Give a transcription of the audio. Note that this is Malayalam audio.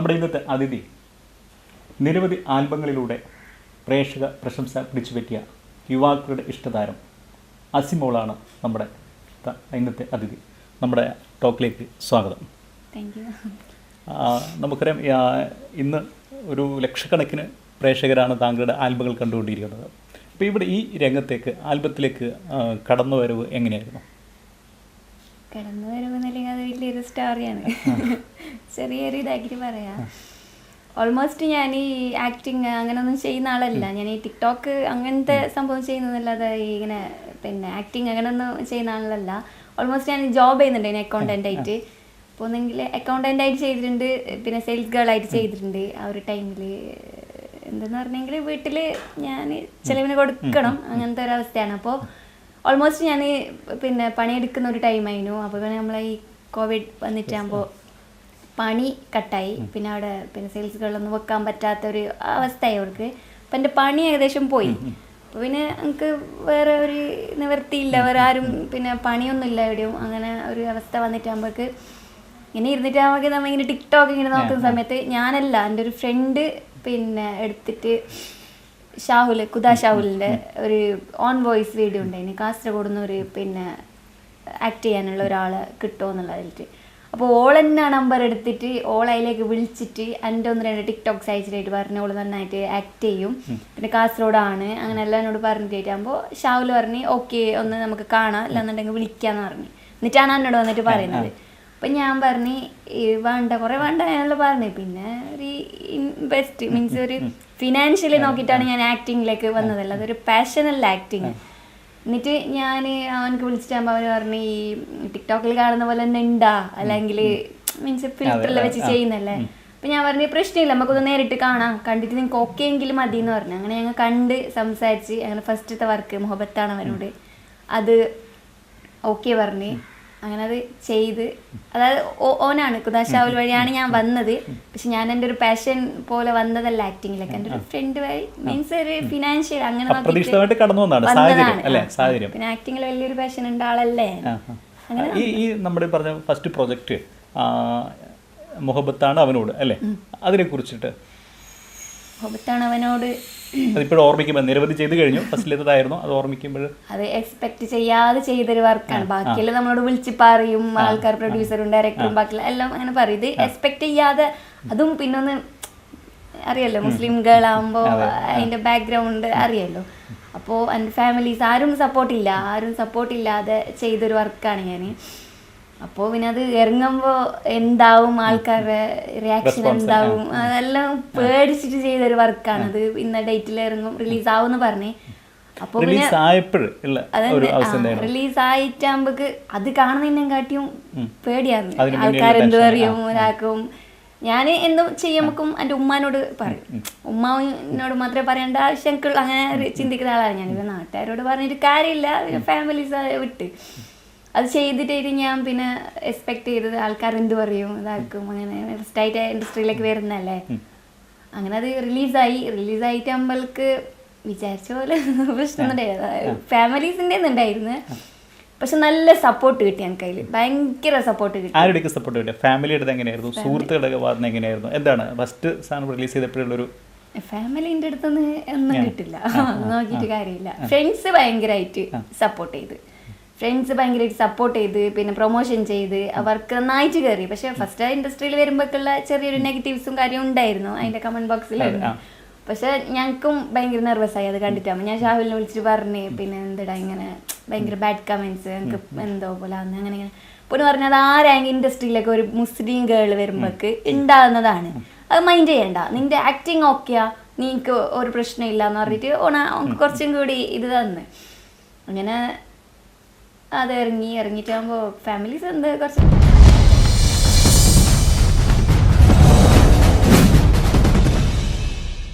നമ്മുടെ ഇന്നത്തെ അതിഥി നിരവധി ആൽബങ്ങളിലൂടെ പ്രേക്ഷക പ്രശംസ പിടിച്ചുപറ്റിയ യുവാക്കളുടെ ഇഷ്ടതാരം അസിമോളാണ് നമ്മുടെ ഇന്നത്തെ അതിഥി. നമ്മുടെ ടോക്കിലേക്ക് സ്വാഗതം. നമുക്കറിയാം, ഇന്ന് ഒരു ലക്ഷക്കണക്കിന് പ്രേക്ഷകരാണ് താങ്കളുടെ ആൽബങ്ങൾ കണ്ടുകൊണ്ടിരിക്കുന്നത്. അപ്പോൾ ഇവിടെ ഈ രംഗത്തേക്ക്, ആൽബത്തിലേക്ക് കടന്നു വരവ് എങ്ങനെയായിരുന്നു? കടന്നു വരുമെന്നല്ലെങ്കിൽ അത് വലിയൊരു സ്റ്റോറിയാണ്. ചെറിയൊരു ഇതാക്കിയിട്ട് പറയാം. ഓൾമോസ്റ്റ് ഞാൻ ഈ ആക്ടിങ് അങ്ങനെയൊന്നും ചെയ്യുന്ന ആളല്ല. ഞാൻ ഈ ടിക്ടോക്ക് അങ്ങനത്തെ സംഭവം ചെയ്യുന്നതല്ലാതെ ഇങ്ങനെ ആക്ടിങ് അങ്ങനെയൊന്നും ചെയ്യുന്ന ആളല്ല. ഓൾമോസ്റ്റ് ഞാൻ ജോബ് ചെയ്യുന്നുണ്ട് ഇനി അക്കൗണ്ടൻ്റായിട്ട്. അപ്പോൾ ഒന്നെങ്കിൽ അക്കൗണ്ടൻ്റായിട്ട് ചെയ്തിട്ടുണ്ട്, പിന്നെ സെയിൽസ് ഗേൾ ആയിട്ട് ചെയ്തിട്ടുണ്ട്. ആ ഒരു ടൈമിൽ എന്തെന്ന് പറഞ്ഞെങ്കിൽ വീട്ടിൽ ഞാൻ ചിലവിന് കൊടുക്കണം, അങ്ങനത്തെ ഒരു അവസ്ഥയാണ്. അപ്പോൾ ഓൾമോസ്റ്റ് ഞാൻ പണിയെടുക്കുന്ന ഒരു ടൈമായിരുന്നു. അപ്പോൾ നമ്മളെ ഈ കോവിഡ് വന്നിട്ടാകുമ്പോൾ പണി കട്ടായി. പിന്നെ അവിടെ സെയിൽസ് ഗേളൊന്നും വെക്കാൻ പറ്റാത്തൊരു അവസ്ഥയായി അവർക്ക്. അപ്പം എൻ്റെ പണി ഏകദേശം പോയി. അപ്പോൾ പിന്നെ എനിക്ക് വേറെ ഒരു നിവൃത്തിയില്ല, വേറെ ആരും പണിയൊന്നും ഇല്ല എവിടെയും. അങ്ങനെ ഒരു അവസ്ഥ വന്നിട്ടാകുമ്പോഴേക്ക് ഇങ്ങനെ ഇരുന്നിട്ടാകുമ്പോൾ നമ്മൾ ഇങ്ങനെ ടിക്ടോക്ക് ഇങ്ങനെ നോക്കുന്ന സമയത്ത് ഞാനല്ല, എൻ്റെ ഒരു ഫ്രണ്ട് എടുത്തിട്ട് കുദാ ഷാഹുലിൻ്റെ ഒരു ഓൺ വോയിസ് വീഡിയോ ഉണ്ടായിരുന്നു. കാസർഗോഡ് നിന്ന് ഒരു ആക്ട് ചെയ്യാനുള്ള ഒരാൾ കിട്ടുമോ എന്നുള്ളതിൽ. അപ്പോൾ ഓളെന്നെ നമ്പർ എടുത്തിട്ട് ഓളയിലേക്ക് വിളിച്ചിട്ട് എൻ്റെ 1-2 ടിക്ടോക്സ് അയച്ചിട്ടായിട്ട് പറഞ്ഞു ഓൾ നന്നായിട്ട് ആക്ട് ചെയ്യും, പിന്നെ കാസർഗോഡാണ്, അങ്ങനെ എല്ലാം എന്നോട് പറഞ്ഞിട്ടാകുമ്പോൾ ഷാഹുൽ പറഞ്ഞ് ഓക്കെ ഒന്ന് നമുക്ക് കാണാം, അല്ലാന്നുണ്ടെങ്കിൽ വിളിക്കാമെന്ന് പറഞ്ഞു. എന്നിട്ടാണ് എന്നോട് വന്നിട്ട് പറയുന്നത്. അപ്പം ഞാൻ പറഞ്ഞ് വേണ്ട, കുറേ വേണ്ട ഞാനുള്ള പറഞ്ഞു. പിന്നെ ഒരു ഇൻവെസ്റ്റ് മീൻസ് ഒരു ഫിനാൻഷ്യലി നോക്കിയിട്ടാണ് ഞാൻ ആക്ടിങ്ങിലേക്ക് വന്നതല്ല, അതൊരു പാഷനല്ല ആക്ടിങ്. എന്നിട്ട് ഞാൻ അവനക്ക് വിളിച്ചിട്ടാകുമ്പോൾ അവർ പറഞ്ഞു ഈ ടിക്ടോക്കിൽ കാണുന്ന പോലെ തന്നെ ഉണ്ടാ, അല്ലെങ്കിൽ മീൻസ് ഫിൽറ്ററിൽ വെച്ച് ചെയ്യുന്നല്ലേ. അപ്പം ഞാൻ പറഞ്ഞു പ്രശ്നമില്ല, നമുക്കൊന്ന് നേരിട്ട് കാണാം, കണ്ടിട്ട് നിങ്ങൾക്ക് ഓക്കെ എങ്കിലും മതി എന്ന് പറഞ്ഞു. അങ്ങനെ ഞങ്ങൾ കണ്ട് സംസാരിച്ച് അങ്ങനെ ഫസ്റ്റത്തെ വർക്ക് മുഹബത്താണ് അവനോട്, അത് ഓക്കെ പറഞ്ഞ് അങ്ങനെ അത് ചെയ്ത്. അതായത് ഓനാണ് കുദാ ഷാഹുൽ വഴിയാണ് ഞാൻ വന്നത്. പക്ഷെ ഞാൻ എൻ്റെ ഒരു പാഷൻ പോലെ വന്നതല്ല ആക്ടിങ്ങിലേക്ക്. എൻ്റെ ഒരു ഫ്രണ്ട് വഴി മീൻസ് ഒരു ഫിനാൻഷ്യൽ അങ്ങനെ വന്നതാണ്. പിന്നെ ആക്ടിങ്ങിൽ വലിയൊരു പാഷൻ ഉണ്ട് ആളല്ലേ. ഈ നമ്മുടെ പറഞ്ഞ ഫസ്റ്റ് പ്രോജക്റ്റ് മുഹബത്താണ് അവനോട് അല്ലേ, അതിനെ കുറിച്ചിട്ട് മുഹബത്താണ് അവനോട് അതിപ്പോഴും ഓർമ്മിക്കുമ്പോൾ നിരവധി ചെയ്ത് കഴിഞ്ഞു, ഫസ്റ്റിലേതായിരുന്നു അത് ഓർമ്മിക്കുമ്പോൾ അത് എക്സ്പെക്ട് ചെയ്യാതെ ചെയ്തൊരു വർക്കാണ്. ബാക്കിയെല്ലാം നമ്മളോട് വിളിച്ച് പറയും ആൾക്കാർ, പ്രൊഡ്യൂസറും ഡയറക്ടറും ബാക്കിയുള്ള എല്ലാം അങ്ങനെ പറയും. ഇത് എക്സ്പെക്ട് ചെയ്യാതെ, അതും പിന്നൊന്ന് അറിയാലോ മുസ്ലിം ഗേൾ ആകുമ്പോൾ അതിൻ്റെ ബാക്ക്ഗ്രൗണ്ട് അറിയാലോ. അപ്പോൾ എൻ്റെ ഫാമിലീസ് ആരും സപ്പോർട്ടില്ലാതെ ചെയ്തൊരു വർക്കാണ് ഞാൻ. അപ്പോൾ പിന്നെ അത് ഇറങ്ങുമ്പോൾ എന്താവും, ആൾക്കാരുടെ റിയാക്ഷൻ എന്താവും, അതെല്ലാം പേടിച്ചിട്ട് ചെയ്തൊരു വർക്കാണ്. അത് ഇന്ന ഡേറ്റിൽ ഇറങ്ങും, റിലീസ് ആവുമെന്ന് പറഞ്ഞേ. അപ്പോൾ പിന്നെ റിലീസ് ആയിട്ടാകുമ്പോക്ക് അത് കാണുന്നതിനെക്കാട്ടിയും പേടിയാണ്. ആൾക്കാരെന്ത് പറയും, ഇതാക്കും. ഞാൻ എന്തും ചെയ്യുമ്പോഴേക്കും എൻ്റെ ഉമ്മാനോട് പറയും. ഉമ്മാനോട് മാത്രമേ പറയേണ്ട ആവശ്യം അങ്ങനെ ചിന്തിക്കുന്ന ആളാണ് ഞാൻ. നാട്ടുകാരോട് പറഞ്ഞിട്ട് കാര്യമില്ല, ഫാമിലീസ് വിട്ട് അത് ചെയ്തിട്ടായിട്ട് ഞാൻ എക്സ്പെക്ട് ചെയ്തത് ആൾക്കാർ എന്ത് പറയും, ഇതാക്കും. അങ്ങനെ ഫസ്റ്റായിട്ട് ഇൻഡസ്ട്രിയിലേക്ക് വരുന്നല്ലേ. അങ്ങനെ അത് റിലീസായിട്ടാകുമ്പോൾക്ക് വിചാരിച്ച പോലെ പ്രശ്നമൊന്നുണ്ടായിരുന്നു. ഫാമിലീസിൻ്റെ ഉണ്ടായിരുന്നു, പക്ഷെ നല്ല സപ്പോർട്ട് കിട്ടി എനിക്ക്. അതിൽ ഭയങ്കര സപ്പോർട്ട് കിട്ടി. ആരുടെയൊക്കെ സപ്പോർട്ട് കിട്ടി? ഫാമിലിയുടെ എങ്ങനെയായിരുന്നു, സുഹൃത്തുക്കളുടെ ഭാഗത്ത് എങ്ങനെയായിരുന്നു, എന്താണ് ഫസ്റ്റ് സാധനം റിലീസ് ചെയ്തപ്പോഴുള്ളൊരു? ഫാമിലിൻ്റെ അടുത്തൊന്നും ഒന്നും കിട്ടില്ല, നോക്കിയിട്ട് കാര്യമില്ല. ഫ്രണ്ട്സ് ഭയങ്കരമായിട്ട് സപ്പോർട്ട് ചെയ്ത് പിന്നെ പ്രൊമോഷൻ ചെയ്ത് അവർക്ക് നന്നായിട്ട് കയറി. പക്ഷെ ഫസ്റ്റ് ഇൻഡസ്ട്രിയിൽ വരുമ്പോഴേക്കുള്ള ചെറിയൊരു നെഗറ്റീവ്സും കാര്യം ഉണ്ടായിരുന്നു അതിൻ്റെ കമൻറ്റ് ബോക്സിലായിരുന്നു. പക്ഷെ ഞങ്ങൾക്കും ഭയങ്കര നെർവസായി അത് കണ്ടിട്ടാകുമ്പോൾ. ഞാൻ ഷാഹുലിനെ വിളിച്ചിട്ട് പറഞ്ഞ് എന്താ ഇങ്ങനെ ഭയങ്കര ബാഡ് കമൻറ്റ്സ്, എനിക്ക് എന്തോ പോലെ അന്ന് അങ്ങനെ പിന്നെ പറഞ്ഞത് ആരെങ്കിലും ഇൻഡസ്ട്രിയിലേക്ക് ഒരു മുസ്ലിം ഗേൾ വരുമ്പോഴേക്ക് ഉണ്ടാകുന്നതാണ്, അത് മൈൻഡ് ചെയ്യണ്ട, നിൻ്റെ ആക്ടിങ് ഓക്കെയാ, നിനക്ക് ഒരു പ്രശ്നമില്ല എന്ന് പറഞ്ഞിട്ട് കുറച്ചും കൂടി ഇത് തന്ന്. അങ്ങനെ അത് ഇറങ്ങിയിട്ടാകുമ്പോൾ ഫാമിലീസ് കുറച്ച്